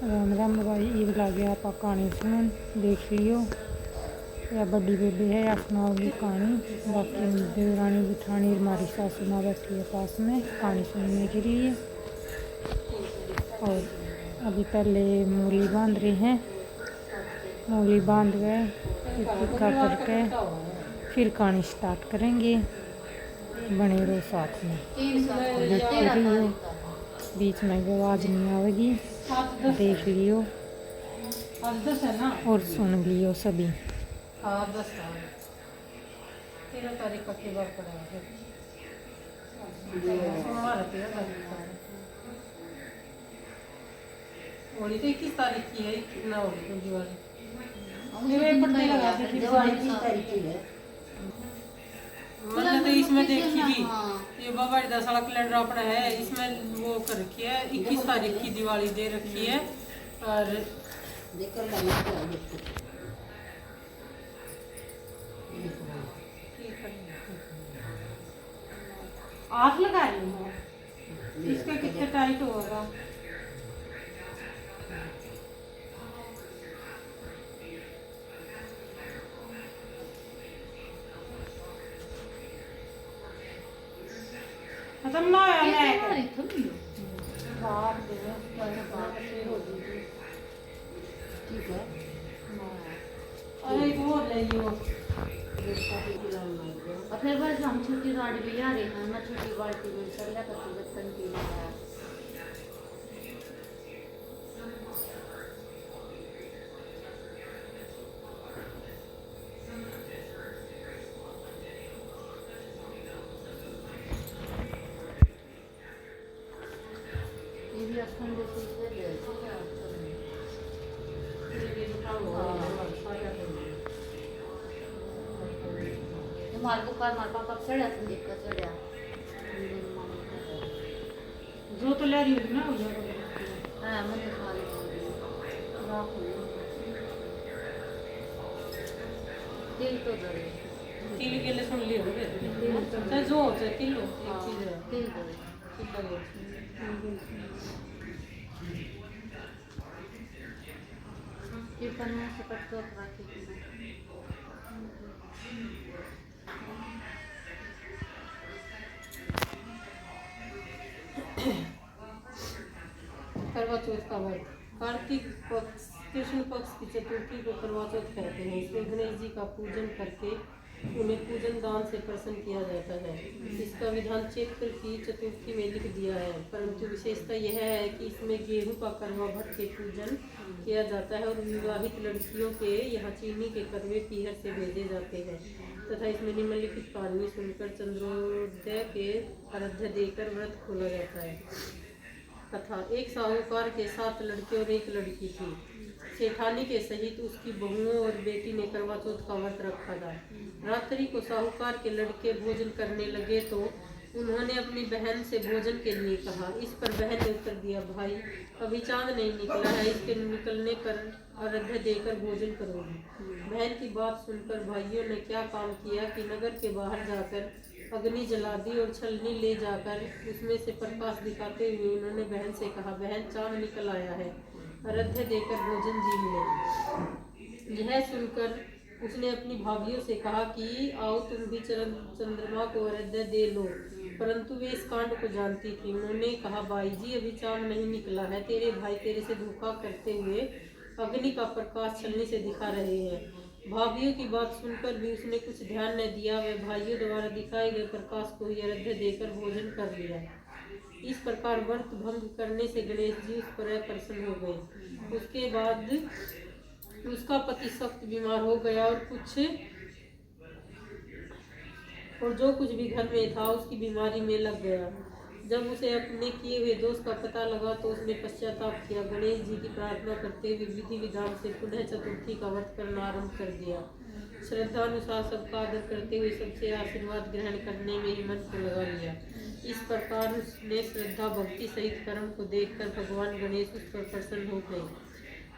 राम राम भाई ईद लागे आप कहानी सुन देख लियो। या बड़ी बेबी है या सुनाओगी कहानी। बाकी देवरानी बिठानी हमारी सासू माँ बैठी है पास में कहानी सुनने के लिए। और अभी पहले मूली बांध रही हैं। मूली बांध गए टिक्का करके फिर कहानी स्टार्ट करेंगे। बने रहो साथ में देखते रहिए, बीच में आवाज़ नहीं आएगी। देख लियो और सुन लियो सभी। होली तो 21 तारीख की है ना। होली तो दिवाली मतलब तो इसमें देखी थी ये बाबा 10 साल कैलेंडर अपना है, इसमें वो कर रखी है 21 तारीख की दिवाली दे रखी है। और आग लगा रही हूँ, इसका कितना टाइट होगा। खत्म ना आया मैं बात दे ठीक है। अरे वो ले लियो फिर बस हम छोटी गाड़ी ले आ रहे हैं। मैं छोटी बाल्टी में चला करती बर्तन के लिए ये भी अपन जैसे मार को कार मार पापा चढ़ा तुम देख कर चढ़ा जो तो ले रही हो ना हो जाएगा। हां मैं खा ली तिल तो जरे तिल के लिए सुन लियो चाहे जो हो चाहे तिल हो एक चीज है। तिल तो ये पन्ना से कट कर रखी करवा चौथ का व्रत कार्तिक पक्ष कृष्ण पक्ष की चतुर्थी को करवा चौथ कहते हैं। इसमें गणेश जी का पूजन करके उन्हें पूजन दान से प्रसन्न किया जाता है। इसका विधान चैत्र की चतुर्थी में लिख दिया है, परंतु विशेषता यह है कि इसमें गेहूं का करवा भट्ट के पूजन किया जाता है और विवाहित लड़कियों के यहाँ चीनी के करवे पीहर से भेजे जाते हैं तथा इसमें निम्नलिखित कहानी सुनकर चंद्रोदय के अर्घ्य देकर व्रत खोला जाता है। कथा एक साहूकार के 7 लड़के और 1 लड़की थी। सेठानी के सहित उसकी बहुओं और बेटी ने करवा चौथ का व्रत रखा था। रात्रि को साहूकार के लड़के भोजन करने लगे तो उन्होंने अपनी बहन से भोजन के लिए कहा। इस पर बहन ने उत्तर दिया, भाई अभी चांद नहीं निकला है, इसके निकलने पर अर्घ्य देकर भोजन करोगी। बहन की बात सुनकर भाइयों ने क्या काम किया कि नगर के बाहर जाकर अग्नि जला दी और छलनी ले जाकर उसमें से प्रकाश दिखाते हुए उन्होंने बहन से कहा, बहन चांद निकल आया है, अर्घ्य देकर भोजन जीव ले। यह सुनकर उसने अपनी भाभियों से कहा कि आओ तुम भी चंद्रमा को अर्घ्य दे लो, परंतु वे इस कांड को जानती थी। उन्होंने कहा, भाई जी अभी चांद नहीं निकला है, तेरे भाई तेरे से धोखा करते हुए अग्नि का प्रकाश छलनी से दिखा रहे हैं। भाभियों की बात सुनकर भी उसने कुछ ध्यान न दिया। वे भाइयों द्वारा दिखाए गए प्रकाश को ही अर्घ्य देकर भोजन कर लिया। इस प्रकार व्रत भंग करने से गणेश जी उस पर प्रसन्न हो गए। उसके बाद उसका पति सख्त बीमार हो गया और जो कुछ भी घर में था उसकी बीमारी में लग गया। जब उसे अपने किए हुए दोष का पता लगा तो उसने पश्चाताप किया। गणेश जी की प्रार्थना करते हुए विधि विधान से पुनः चतुर्थी का व्रत करना आरंभ कर दिया। श्रद्धानुसार सबका आदर करते हुए सबसे आशीर्वाद ग्रहण करने में ही मन को लगा लिया। इस प्रकार उसने श्रद्धा भक्ति सहित कर्म को देखकर भगवान गणेश उस पर प्रसन्न हो गए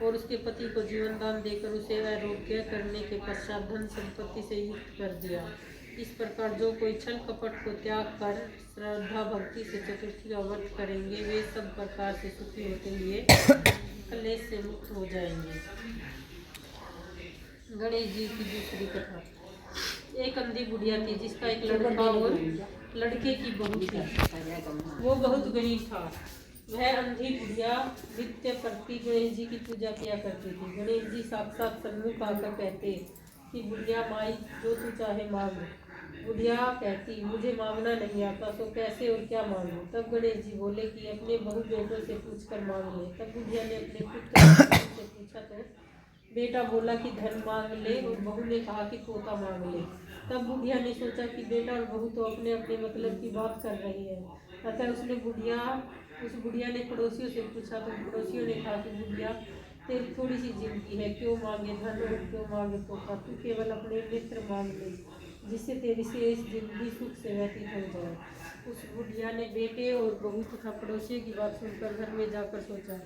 और उसके पति को जीवन दान देकर उसे आरोग्य करने के पश्चात धन संपत्ति से युक्त कर दिया। इस प्रकार जो कोई छल कपट को त्याग कर श्रद्धा भक्ति से चतुर्थी का व्रत करेंगे वे सब प्रकार से सुखी होते हुए कले क्लेश से मुक्त हो जाएंगे। गणेश जी की दूसरी कथा। एक अंधी बुढ़िया थी जिसका एक लड़का और लड़के की बहू थी। वो बहुत गरीब था। वह अंधी बुढ़िया नित्य प्रति गणेश जी की पूजा किया करती थी। गणेश जी साक्षात सन्मुख आकर कहते कि बुढ़िया माई जो तू चाहे मांग। बुढ़िया कहती मुझे मांगना नहीं आता, तो कैसे और क्या मांगूं। तब गणेश जी बोले कि अपने बहू बेटों से पूछकर मांग ले। तब बुढ़िया ने अपने पुत्र से पूछा तो बेटा बोला कि धन मांग ले और बहू ने कहा कि पोता मांग ले। तब बुढ़िया ने सोचा कि बेटा और बहू तो अपने अपने मतलब की बात कर रही है। अतः उस बुढ़िया ने पड़ोसियों से पूछा तो पड़ोसियों ने कहा कि बुढ़िया तेरी थोड़ी सी जिंदगी है, क्यों मांगे धन और क्यों मांगे पोता, तू केवल अपने मित्र मांग ले जिससे तेरी शेष जिंदगी सुख से व्यतीत हो जाए। उस बुढ़िया ने बेटे और बहू तथा पड़ोसियों की बात सुनकर घर में जाकर सोचा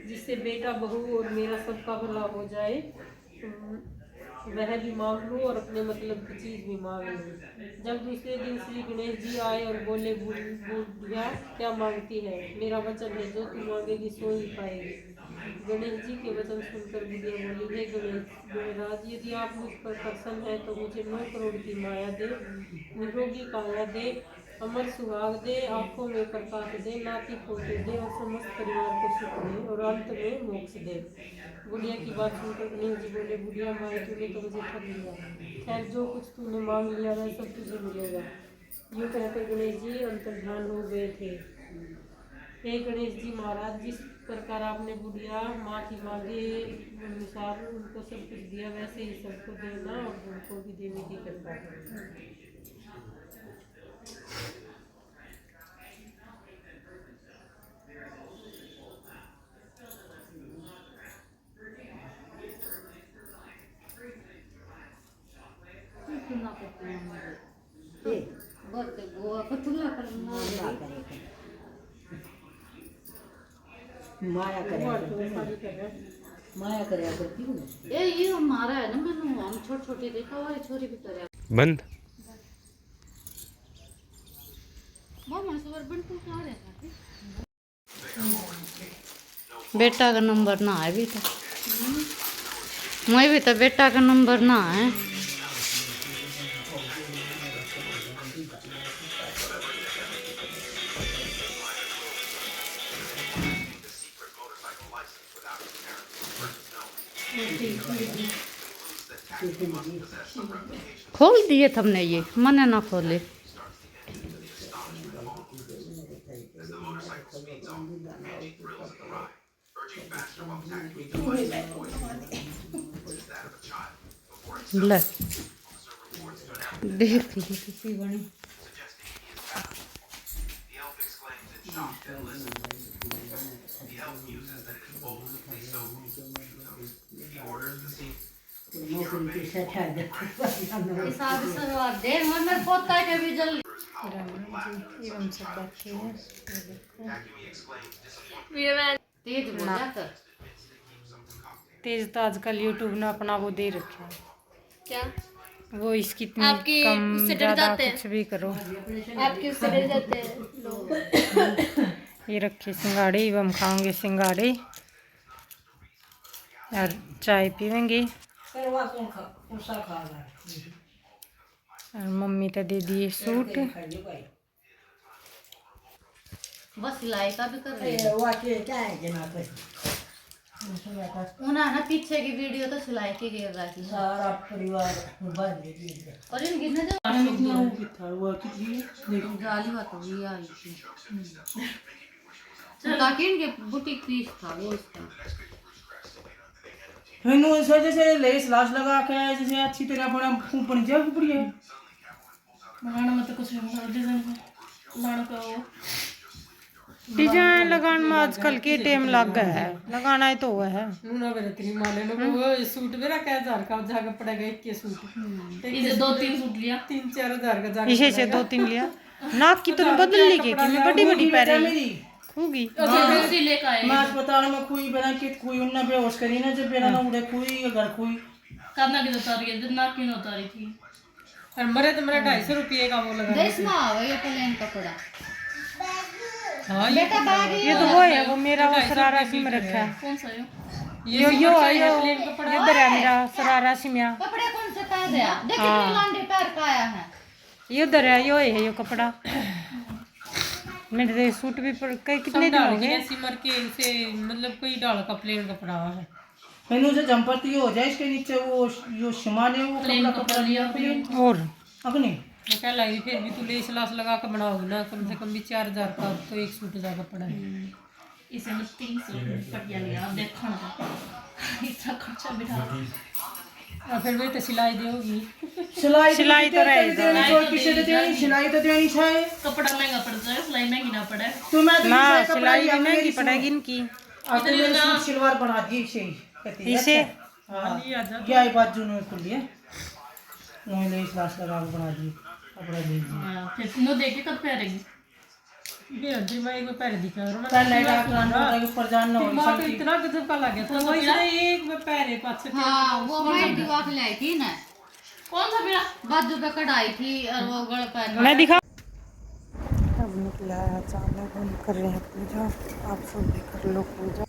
जिससे बेटा बहू और मेरा सबका भला हो जाए, वह भी मांग लूँ और अपने मतलब की चीज़ भी मांग लूँ। जब दूसरे दिन श्री गणेश जी आए और बोले बुढ़िया क्या मांगती है, मेरा वचन है जो तू मांगेगी सो ही पाएगी। गणेश जी के वचन सुनकर बुढ़िया बोली हे गणराज, यदि आप मुझ पर प्रसन्न है तो मुझे 9 करोड़ की माया दे, निरोगी काया दे, अमर सुहाग दे, आंखों में प्रकाश दे, नाती पोते दे और समस्त परिवार को सुख दे और अंत में मोक्ष दे। बुढ़िया की बात सुनकर गणेश जी बोले बुढ़िया माई तूने तो मुझे ठग लिया, खैर जो कुछ तूने मांग लिया वह सब तुझे मिलेगा। यूँ कहकर गणेश जी अंतर्ध्यान हो गए थे। हे गणेश जी महाराज, जिस प्रकार आपने बुढ़िया माँ की मांगे अनुसार उनको सब कुछ दिया, वैसे ही सबको देना और उनको भी देने की कृपा करें। तुलना करते हैं मुझे बहुत गोवा को तुलना करना माया करे करती हूँ। ये हमारा है ना, मैंने हम छोटे देखा हमारी छोरी भी करे बंद बेटा का नंबर ना है भी तो मैं भी तो बेटा का नंबर ना है। खोल दिए तुमने, ये मैंने ना खोले। ले देख ली किसी बनी पोता के भी जल्दी एवं सब बैठे हैं। तेज बोला कर। तेज तो आजकल यूट्यूब ने अपना वो दे रखा है, क्या वो इसकी इतनी आपकी कम उससे डर ज्यादा जाते हैं? कुछ भी करो। आपके उससे डर जाते हैं लोग। ये रखे सिंगाड़े, एवं खाओगे सिंगाड़े और चाय पीवेंगे। और मम्मी तो दे दिए सूट। बस सिलाई का भी कर रही है उन्हें ना पीछे की वीडियो तो सिलाई की गिर रहा थी सारा परिवार और इन गिरने जो जाली बात हुई आई थी ताकि इनके बुटीक पीस था वो इसका मैंने इस वजह से लेस लाश लगा के जैसे अच्छी तरह अपना ऊपर जब बढ़िया लगाना मत कुछ डिजाइन लाना का वो डिजाइन लगाने में आजकल के टाइम लग गया है, लगाना ही तो हुआ है। नूना बेरतरी माले नो वो सूट मेरा क्या हजार का जाकर पड़ेगा एक के सूट इसे 2-3 सूट लिया, 3-4 हजार का जाकर इसे से 2-3 लिया। नाक की तो बदल ली कि मैं बड़ी बड़ी पैर होगी। दूसरी लेकर आए मैं अस्पताल में कोई बना के कोई उन्ना बेहोश करी ना जब बेरा ना उड़े कोई घर कोई करना की उतारी है, नाक की उतारी थी। और मरे तो मेरा 250 रुपये का वो लगा देश में आ गया प्लेन कपड़ा हाँ बेटा बैग ये तो वो है, वो मेरा वो शरारा सिम रखा है। कौन सा यो इधर है मेरा शरारा सिमिया। कपड़े कौन से पहन दिया? देखिए कितने लांडे पैर का आया है। ये उधर है, यो है यो कपड़ा। मेरे सूट भी कई कितने दिन हो गए। सिमर के से मतलब कोई डाल का प्लेन कपड़ा है। मैंने उसे जंपर तो ये हो जाए, इसके नीचे वो जो शिमाल है वो कपड़ा लिया प्लेन और अग्नि। मैं कह लगी फिर भी तू लेस लास लगा के बनाओगी ना, कम से कम भी 4000 का तो एक सूट का कपड़ा है। इसे मैं 300 पटिया लिया। अब देखो ना इसका खर्चा बिठा। और फिर भी तो सिलाई देगी। सिलाई तो रहेगा। किसी तो देनी, सिलाई तो देनी चाहिए। कपड़ा महंगा पड़ता है, सिलाई महंगी ना पड़े। तो मैं ना सिलाई भी महंगी पड़ेगी इनकी। आपने मेरे सूट सिलवार बना दी इसे हाँ क्या ये बात जो ने कर लिया नोई लेस लास लगा के बना दी कपड़ा ले दी। हां फिर नो देखे कब पहनेगी। बेहद मैं एक पैर दिखा और मैं पहले डाक लाना होता है ऊपर जाना हो दिमाग इतना गजब का लग गया था। वो इसने एक में पैर है पास से। हां वो मैं दिवा के लाई थी ना। कौन सा मेरा बाजू पे कढ़ाई थी और वो गल पर मैं दिखा। अब निकला है, चावल बंद कर रहे हैं पूजा। आप सब भी कर लो पूजा।